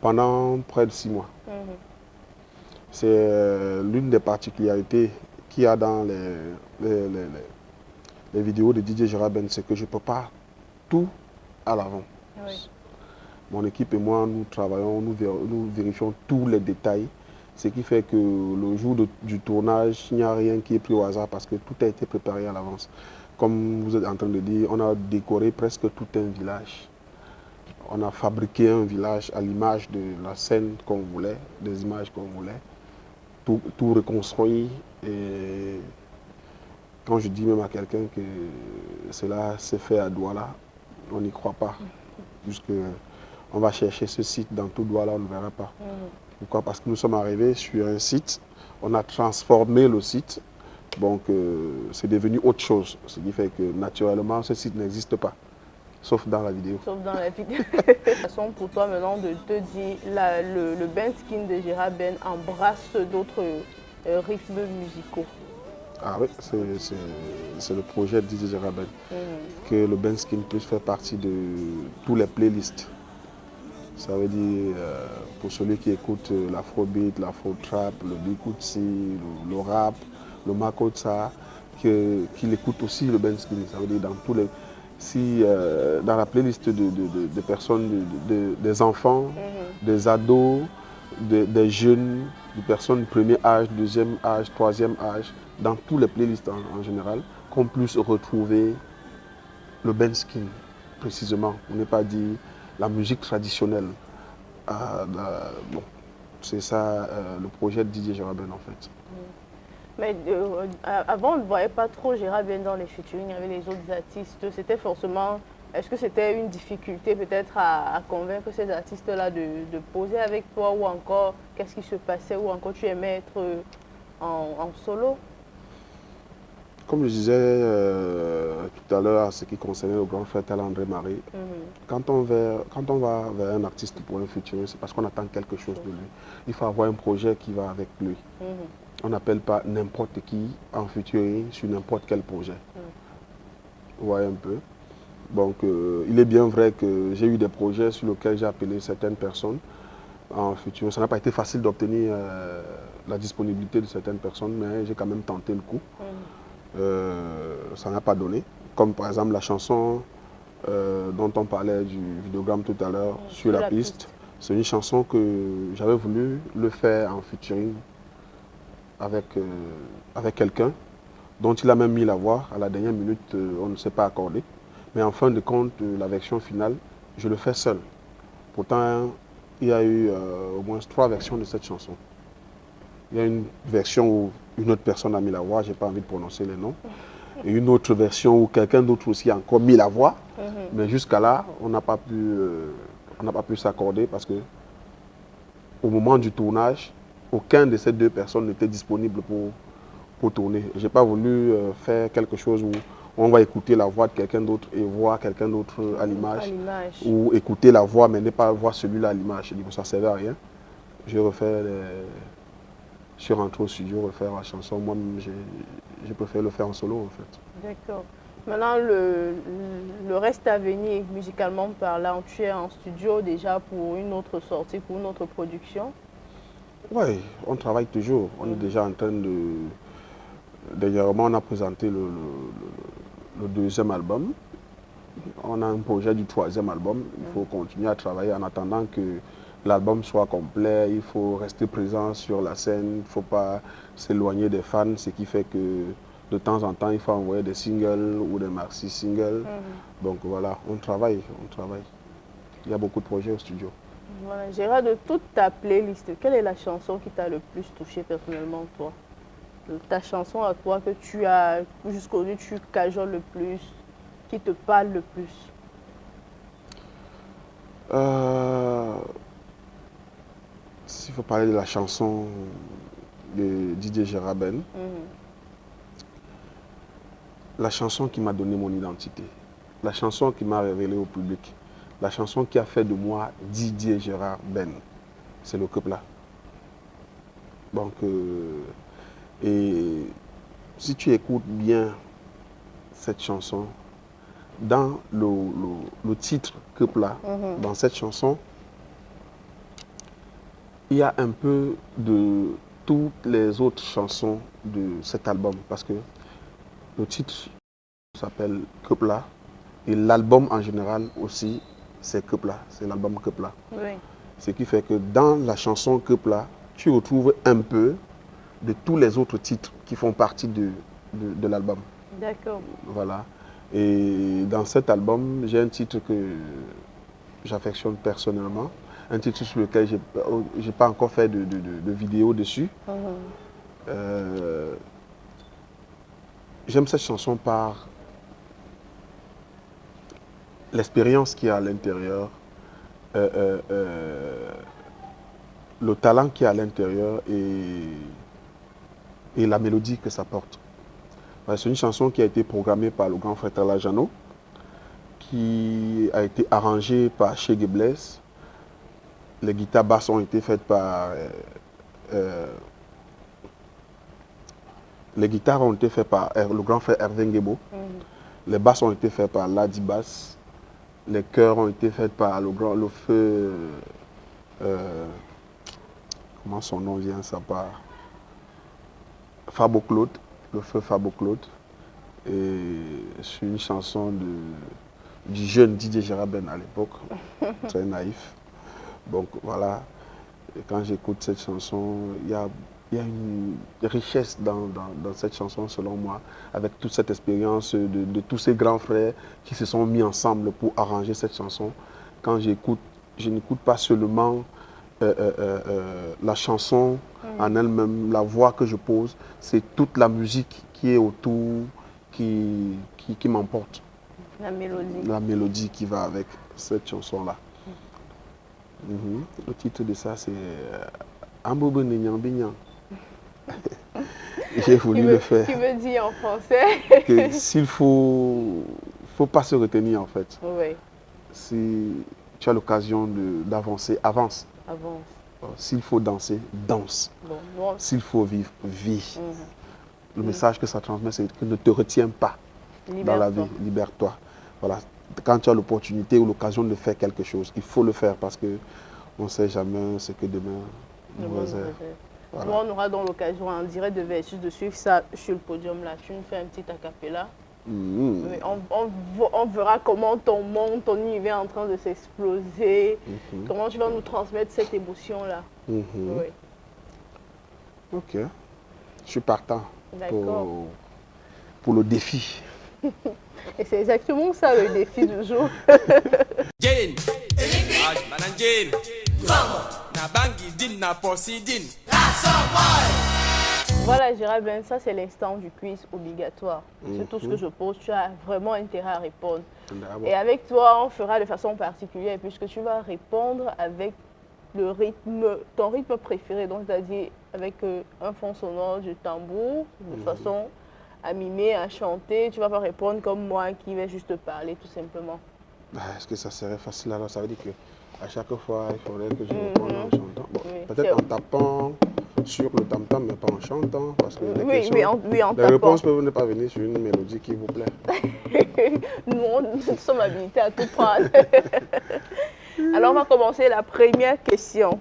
pendant près de 6 mois. C'est l'une des particularités qu'il y a dans les vidéos de DJ Gérard Ben, c'est que je ne peux pas tout à l'avant. Oui. Mon équipe et moi, nous travaillons, nous vérifions tous les détails, ce qui fait que le jour du tournage, il n'y a rien qui est pris au hasard parce que tout a été préparé à l'avance. Comme vous êtes en train de dire, on a décoré presque tout un village. On a fabriqué un village à l'image de la scène qu'on voulait, des images qu'on voulait. Tout reconstruit. Et quand je dis même à quelqu'un que cela s'est fait à Douala, on n'y croit pas. Puisque on va chercher ce site dans tout Douala, on ne verra pas. Pourquoi? Parce que nous sommes arrivés sur un site, on a transformé le site. Donc, c'est devenu autre chose. Ce qui fait que, naturellement, ce site n'existe pas. Sauf dans la vidéo. Sauf dans la vidéo. De toute façon, pour toi, maintenant, de te dire, le Ben Skin de Gérard Ben embrasse d'autres rythmes musicaux. Ah oui, c'est le projet de DJ Gérard Ben. Que le Ben Skin puisse faire partie de tous les playlists. Ça veut dire, pour celui qui écoute l'afrobeat, l'afro-trap, le bikutsi, le rap, le makotsa, qu'il écoute aussi le Ben Skin. Ça veut dire dans tous les... dans la playlist de personnes, des enfants, des ados, des jeunes, des personnes du premier âge, deuxième âge, troisième âge, dans tous les playlists en général, qu'on puisse retrouver le Ben Skin, précisément. On n'est pas dit la musique traditionnelle. Bon, c'est ça le projet de DJ Gérard Ben en fait. Mais avant, on ne voyait pas trop Gérard Ben dans les featuring avec les autres artistes. C'était forcément... Est-ce que c'était une difficulté peut-être à convaincre ces artistes-là de poser avec toi ou encore qu'est-ce qui se passait ou encore tu aimais être en solo? Comme je disais tout à l'heure, ce qui concernait le grand frère tel André Marie, quand on va vers un artiste pour un featuring, c'est parce qu'on attend quelque chose de lui. Il faut avoir un projet qui va avec lui. On n'appelle pas n'importe qui en featuring sur n'importe quel projet. Ouais, un peu. Donc, il est bien vrai que j'ai eu des projets sur lesquels j'ai appelé certaines personnes en futur. Ça n'a pas été facile d'obtenir la disponibilité de certaines personnes, mais j'ai quand même tenté le coup. Ça n'a pas donné. Comme par exemple la chanson dont on parlait du vidéogramme tout à l'heure, sur la piste. C'est une chanson que j'avais voulu le faire en featuring avec, avec quelqu'un dont il a même mis la voix. À la dernière minute, on ne s'est pas accordé. Mais en fin de compte, la version finale, je le fais seul. Pourtant, il y a eu au moins 3 versions de cette chanson. Il y a une version où une autre personne a mis la voix, je n'ai pas envie de prononcer les noms. Et une autre version où quelqu'un d'autre aussi a encore mis la voix. Mais jusqu'à là, on n'a pas pu s'accorder parce que au moment du tournage, aucun de ces 2 personnes n'était disponible pour tourner. Je n'ai pas voulu faire quelque chose où on va écouter la voix de quelqu'un d'autre et voir quelqu'un d'autre à l'image. Ou écouter la voix mais ne pas voir celui-là à l'image. Ça ne servait à rien. Je suis rentré au studio refaire la chanson. Moi-même, j'ai préféré le faire en solo en fait. D'accord. Maintenant, le reste à venir, musicalement parlant, tu es en studio déjà pour une autre sortie, pour une autre production? Oui, on travaille toujours. On est déjà en train de... Dernièrement, on a présenté le 2e album. On a un projet du 3e album. Il faut continuer à travailler en attendant que l'album soit complet. Il faut rester présent sur la scène. Il ne faut pas s'éloigner des fans, ce qui fait que de temps en temps, il faut envoyer des singles ou des maxi singles. Donc voilà, on travaille. Il y a beaucoup de projets au studio. Voilà, Gérard, de toute ta playlist, quelle est la chanson qui t'a le plus touché personnellement, toi? Ta chanson à toi que tu as, jusqu'aujourd'hui, tu cajoles le plus, qui te parle le plus? S'il faut parler de la chanson de DJ Gérard Ben, la chanson qui m'a donné mon identité, la chanson qui m'a révélé au public, la chanson qui a fait de moi Didier Gérard Ben, c'est le couple là. Donc, et si tu écoutes bien cette chanson, dans le titre couple là, dans cette chanson, il y a un peu de toutes les autres chansons de cet album parce que le titre s'appelle Keupla et l'album en général aussi c'est Keupla, c'est l'album Keupla. Oui. Ce qui fait que dans la chanson Keupla, tu retrouves un peu de tous les autres titres qui font partie de l'album. D'accord. Voilà. Et dans cet album, j'ai un titre que j'affectionne personnellement, un titre sur lequel je n'ai pas encore fait de vidéo dessus. J'aime cette chanson par l'expérience qu'il y a à l'intérieur, le talent qu'il y a à l'intérieur et la mélodie que ça porte. C'est une chanson qui a été programmée par le grand frère Talajano, qui a été arrangée par Shege Bless. Les guitares basses ont été faites par... les guitares ont été faites par le grand frère Hervé Ngebo. Les basses ont été faites par Ladi Bass. Les chœurs ont été faits par le feu... comment son nom vient, ça part? Fabo Claude, le feu Fabo Claude. Et c'est une chanson du jeune Didier Gérard Ben à l'époque, très naïf. Donc voilà, et quand j'écoute cette chanson, il y a une richesse dans cette chanson selon moi, avec toute cette expérience de tous ces grands frères qui se sont mis ensemble pour arranger cette chanson. Quand j'écoute, je n'écoute pas seulement la chanson en elle-même, la voix que je pose, c'est toute la musique qui est autour, qui m'emporte. La mélodie. La mélodie qui va avec cette chanson-là. Le titre de ça, c'est Ambobo Nignan Bignan. J'ai voulu le faire. Qui veut dire en français s'il faut pas se retenir en fait. Oui. Si tu as l'occasion d'avancer, avance. Avance. S'il faut danser, danse. S'il faut vivre, vis. Le message que ça transmet, c'est que ne te retiens pas. dans la vie. Libère-toi. Voilà. Quand tu as l'opportunité ou l'occasion de faire quelque chose, il faut le faire parce qu'on ne sait jamais ce que demain nous réserve. Voilà. Moi, on aura donc l'occasion en direct de Versus de suivre ça sur le podium là. Tu nous fais un petit acapella. Mais on verra comment ton monde, ton univers est en train de s'exploser. Comment tu vas nous transmettre cette émotion là. Oui. Ok. Je suis partant pour le défi. Et c'est exactement ça le défi du jour. Jane, Jane, voilà, Gérald Ben, ça c'est l'instant du quiz obligatoire. C'est tout ce que je pose, tu as vraiment intérêt à répondre. Et avec toi, on fera de façon particulière puisque tu vas répondre avec le rythme, ton rythme préféré, donc c'est-à-dire avec un fond sonore du tambour, de façon à mimer, à chanter. Tu ne vas pas répondre comme moi qui vais juste parler tout simplement. Est-ce que ça serait facile alors? Ça veut dire qu'à chaque fois, il faudrait que je réponde en chantant. Bon, peut-être en tapant sur le tam-tam, mais pas en chantant. Parce que les réponses peuvent ne pas venir sur une mélodie qui vous plaît. Nous sommes habilités à tout prendre. Alors, on va commencer la première question.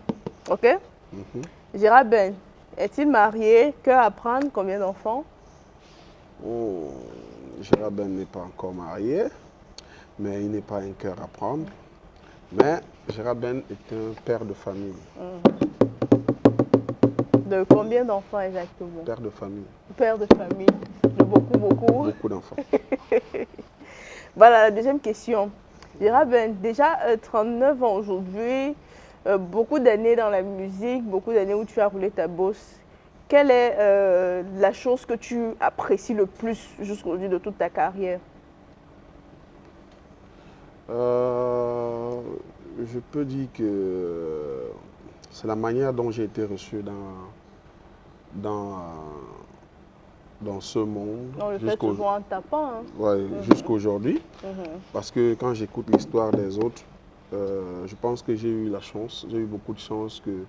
OK? Gérald Ben, est-il marié? Cœur à prendre? Combien d'enfants? Gérald Ben n'est pas encore marié, mais il n'est pas un cœur à prendre. Mais Gérald Ben est un père de famille. De combien d'enfants exactement? Père de famille. Père de famille. De beaucoup, beaucoup. Beaucoup d'enfants. Voilà la deuxième question. Gérald Ben, déjà 39 ans aujourd'hui, beaucoup d'années dans la musique, beaucoup d'années où tu as roulé ta bosse. Quelle est la chose que tu apprécies le plus jusqu'aujourd'hui de toute ta carrière? Je peux dire que c'est la manière dont j'ai été reçu dans ce monde. On le fait toujours en tapant. Hein. Ouais, jusqu'aujourd'hui. Parce que quand j'écoute l'histoire des autres, je pense que j'ai eu la chance, j'ai eu beaucoup de chance que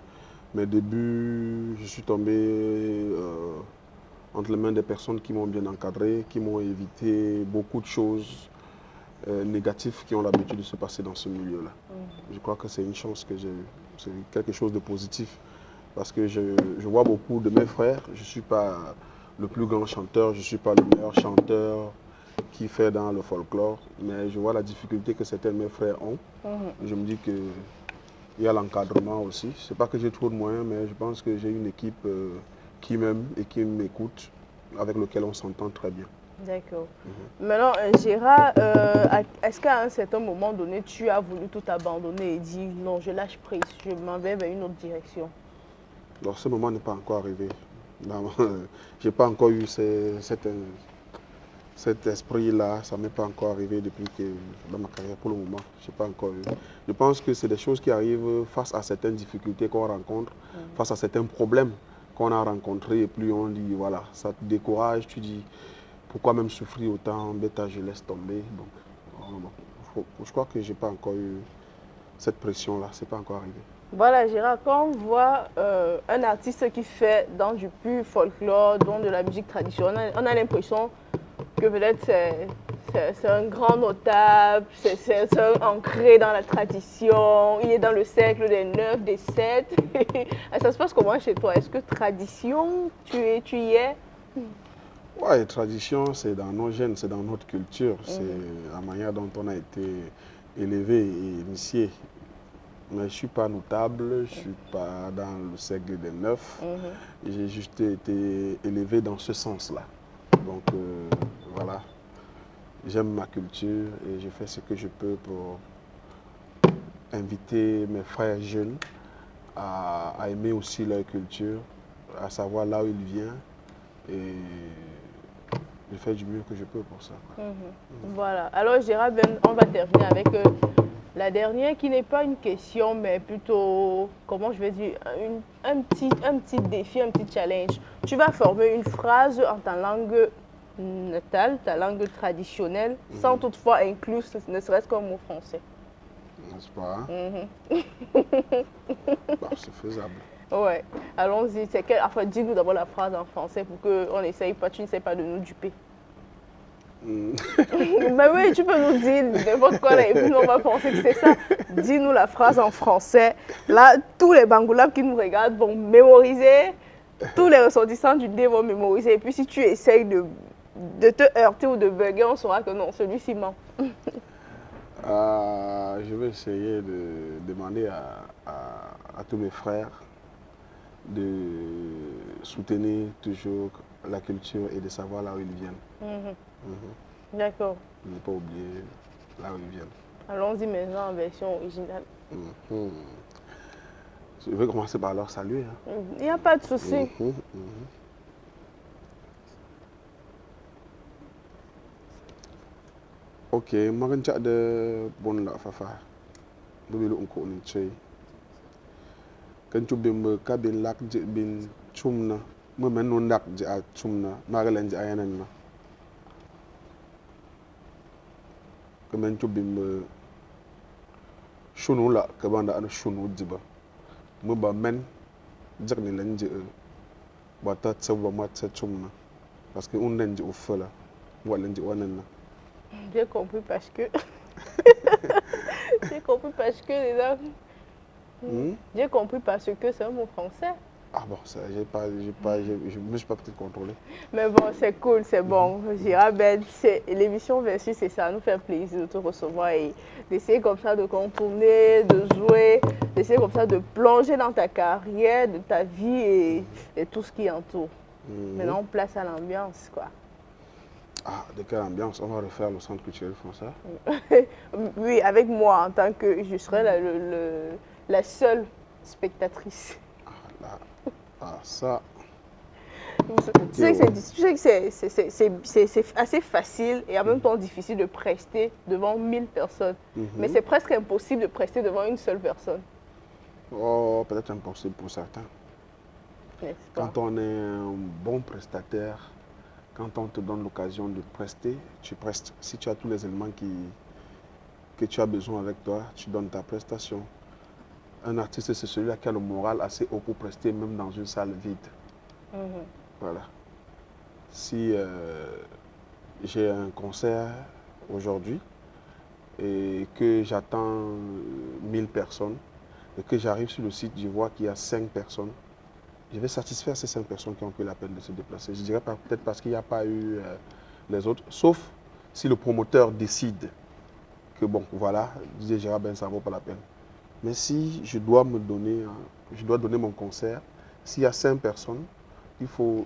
mes débuts, je suis tombé entre les mains des personnes qui m'ont bien encadré, qui m'ont évité beaucoup de choses négatives qui ont l'habitude de se passer dans ce milieu-là. Je crois que c'est une chance que j'ai eue. C'est quelque chose de positif parce que je vois beaucoup de mes frères. Je ne suis pas le plus grand chanteur, je ne suis pas le meilleur chanteur qui fait dans le folklore, mais je vois la difficulté que certains de mes frères ont. Je me dis qu'il y a l'encadrement aussi. Ce n'est pas que j'ai trop de moyens, mais je pense que j'ai une équipe qui m'aime et qui m'écoute, avec laquelle on s'entend très bien. D'accord. Maintenant, Gérard, est-ce qu'à un certain moment donné, tu as voulu tout abandonner et dire non, je lâche prise, je m'en vais vers une autre direction? Alors, ce moment n'est pas encore arrivé. Je n'ai pas encore eu cet esprit-là, ça ne m'est pas encore arrivé depuis que dans ma carrière pour le moment. Je n'ai pas encore eu. Je pense que c'est des choses qui arrivent face à certaines difficultés qu'on rencontre, face à certains problèmes qu'on a rencontrés, et puis on dit, voilà, ça te décourage, tu dis, pourquoi même souffrir autant, bêta, je laisse tomber. Je crois que je n'ai pas encore eu cette pression-là, ce n'est pas encore arrivé. Voilà, Gérard, quand on voit un artiste qui fait dans du pur folklore, dans de la musique traditionnelle, on a l'impression que peut-être c'est un grand notable, c'est ancré dans la tradition, il est dans le cercle des 9, des 7. Ça se passe comment chez toi? Est-ce que tradition, tu y es? Oui, tradition, c'est dans nos gènes, c'est dans notre culture, c'est la manière dont on a été élevé et initié. Mais je ne suis pas notable, je ne suis pas dans le cercle des 9. J'ai juste été élevé dans ce sens-là. Donc voilà, j'aime ma culture et je fais ce que je peux pour inviter mes frères jeunes à aimer aussi leur culture, à savoir là où ils viennent. Et je fais du mieux que je peux pour ça. Voilà. Alors Gérald Ben, on va terminer avec la dernière qui n'est pas une question, mais plutôt, comment je vais dire, un petit défi, un petit challenge. Tu vas former une phrase en ta langue natale, ta langue traditionnelle, sans toutefois inclure ne serait-ce qu'un mot français. N'est-ce pas? C'est faisable. Ouais. Allons-y. Enfin, dis-nous d'abord la phrase en français pour qu'on n'essaye pas, tu n'essayes pas de nous duper. Ben oui, tu peux nous dire n'importe quoi là, et puis nous, on va penser que c'est ça. Dis-nous la phrase en français. Là, tous les Bangoulabs qui nous regardent vont mémoriser. Tous les ressortissants du dé vont mémoriser. Et puis si tu essayes de te heurter ou de bugger, on saura que non, celui-ci ment. Je vais essayer de demander à tous mes frères de soutenir toujours la culture et de savoir là où ils viennent. D'accord. Ne pas oublier là où ils viennent. Allons-y maintenant en version originale. Je vais commencer par leur saluer. Il n'y a pas de souci. Ok, makan cak de bon la fafa. Bumi lu unko ni chei. Kan chubim kabin lak bin chumna. Mo men no ndak ji a chumna. Magalan ji ayanan na. Kan chubim shunu la kabanda ana shunu jiba. Mo ba men jak ni lan ji ba ta tsawa ma ta chumna. Parce que on nan ji ofala. Wa lan ji wanan na. J'ai compris parce que... J'ai compris parce que les hommes... J'ai compris parce que c'est un mot français. Ah bon, ça, je me suis pas peut-être contrôlé. Mais bon, c'est cool, c'est bon. Giraben, l'émission Versus, c'est ça, nous fait plaisir de te recevoir et d'essayer comme ça de contourner, de jouer, d'essayer comme ça de plonger dans ta carrière, de ta vie et tout ce qui entoure. Maintenant, on place à l'ambiance, quoi. Ah, de quelle ambiance? On va refaire le centre culturel français? Oui, avec moi, en tant que je serai la seule spectatrice. Ça. Tu sais que c'est assez facile et en même temps difficile de prester devant 1000 personnes. Mais c'est presque impossible de prester devant une seule personne. Oh, peut-être impossible pour certains. Quand on est un bon prestataire, quand on te donne l'occasion de prester, tu prestes. Si tu as tous les éléments que tu as besoin avec toi, tu donnes ta prestation. Un artiste, c'est celui qui a le moral assez haut pour prester, même dans une salle vide. Voilà. Si j'ai un concert aujourd'hui et que j'attends 1000 personnes et que j'arrive sur le site, je vois qu'il y a 5 personnes, je vais satisfaire ces 5 personnes qui ont pris la peine de se déplacer. Je dirais peut-être parce qu'il n'y a pas eu les autres, sauf si le promoteur décide que bon, voilà, DJ Giraben, ça ne vaut pas la peine. Mais si je dois donner mon concert, s'il y a 5 personnes, il faut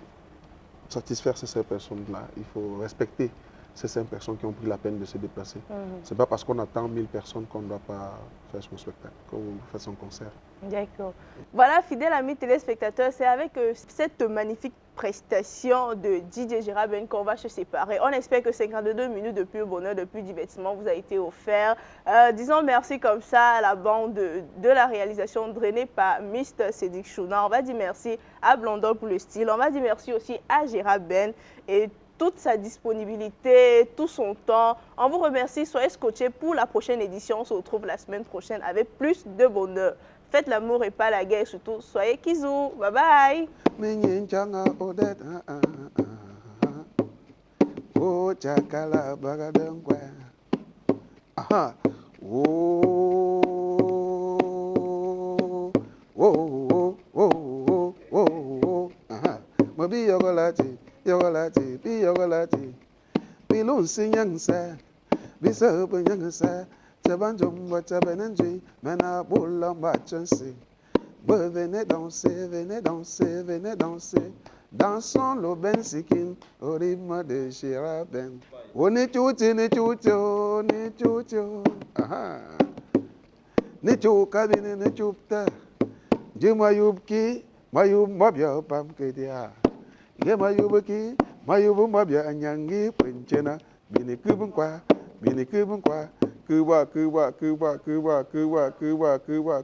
satisfaire ces 5 personnes-là. Il faut respecter ces 5 personnes qui ont pris la peine de se déplacer. Ce n'est pas parce qu'on attend 1000 personnes qu'on ne doit pas faire son spectacle, qu'on fait son concert. D'accord. Voilà, fidèles amis téléspectateurs, c'est avec cette magnifique prestation de DJ Giraben qu'on va se séparer. On espère que 52 minutes de pur bonheur, de pur divertissement vous a été offert. Disons merci comme ça à la bande de la réalisation drainée par Mr. Cédric Chouna. On va dire merci à Blondol pour le style. On va dire merci aussi à Giraben et toute sa disponibilité, tout son temps. On vous remercie. Soyez scotchés pour la prochaine édition. On se retrouve la semaine prochaine avec plus de bonheur. Faites l'amour et pas la guerre, surtout. Soyez kizou. Bye bye. Yogolati, be yogolati, be losing young sir, be so young sir, Tabanjum, what a benenji, mena bulla matchancy. Venez danser, venez danser, venez danser. Dansons le ben sikin, au rythme de Giraben. On est chuti, ni chucho, ni chucho. Ni chukabine, ni chupta. Jimayubki, mayub mabia pam kedia. Ye mayubuki, mayubu mabia anyangi pinchena. Bini kubunkwa, bini kubunkwa. Cuba, Cuba, Cuba, Cuba, Cuba, Cuba, Cuba, Cuba.